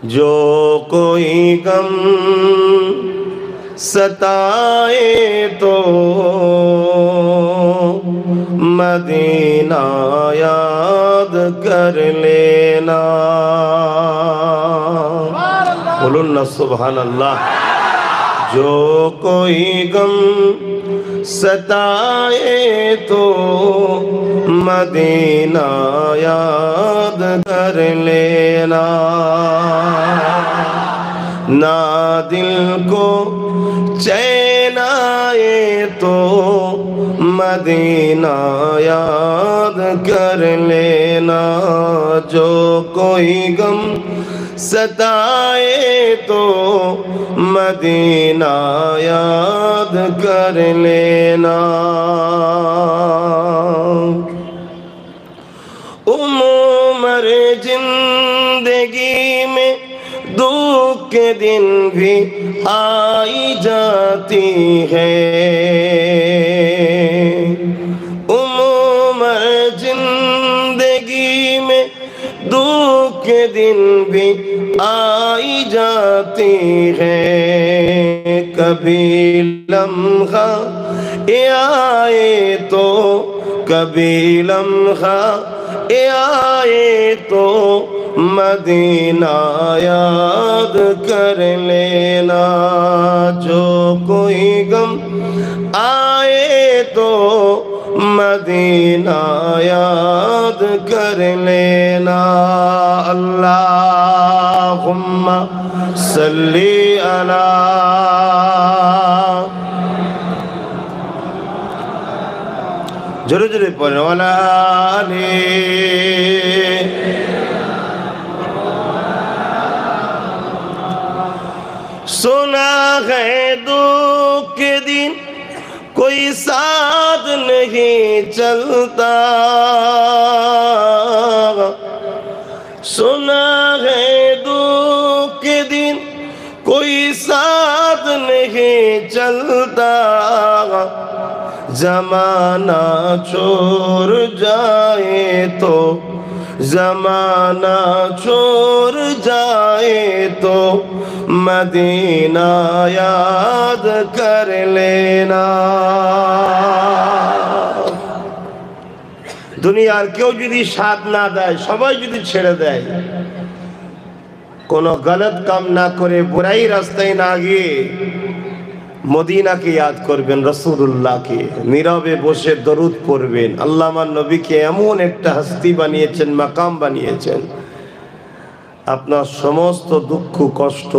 जो कोई गम सताए तो मदीना याद कर लेना। बोलून ना सुभान अल्लाह। जो कोई गम सताए तो मदीना याद कर लेना। ना दिल को चैन आए तो मदीना याद कर लेना। जो कोई गम सताए तो मदीना याद कर लेना। उम्र जिंदगी में दुख के दिन भी आई जाती है। उम्र जिंदगी में दुख के दिन भी आई जाती है। कभी लम्हा ये आए तो कभी लम्हा ये आए तो मदीना याद कर लेना। जो कोई गम आए तो मदीना याद कर लेना। अल्लाहुम्मा सल्ली अला। जोरे जोरे पढ़ो वाला सुना है दुख के दिन कोई साथ नहीं चलता। सुना है दुख के दिन कोई साथ नहीं चलता। जमाना छोड़ जाए तो जमाना छोड़ जाए तो मदीना याद कर लेना। दुनियार केउ यदि साथ ना देय सबाई यदि छेड़े देय कोनो गलत काम ना करे बुराई रास्ताय ना गिये मदीना के याद करबेन रसूलुल्लाह के नीरवे बसे दरूद पढ़बेन। अल्लाह नबी के एमन एक हस्ती बानिয়েছেন मकाम बानिয়েছেন अपना समस्त दुख कष्ट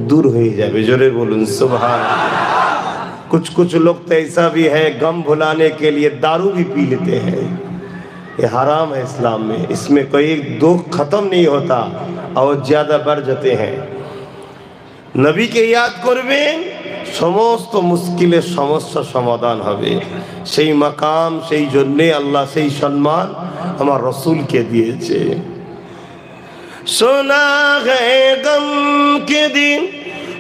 दूर हो जाए। जोरे बोलूं सुभान। कुछ लोग तो ऐसा भी है गम भुलाने के लिए दारू भी पी लेते हैं। ये हराम है इस्लाम में। इसमें कोई दुख खत्म नहीं होता और ज्यादा बढ़ जाते हैं। नबी के याद करबेन समस्त मुश्किलेर समस्या समाधान होबे। सेई मकाम सेई जन्ने अल्लाह सेई सम्मान हमार रसूल के दिएছে। सुना है गम के दिन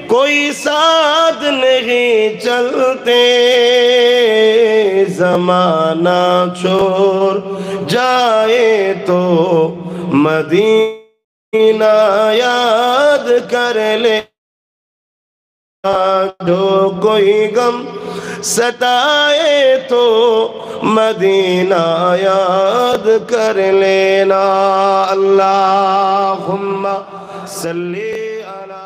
कोई साथ नहीं चलते। जमाना छोड़ जाए तो मदीना याद कर ले। जो कोई गम सताए तो मदीना याद कर लेना। अल्लाहुम्मा सल्ली अला।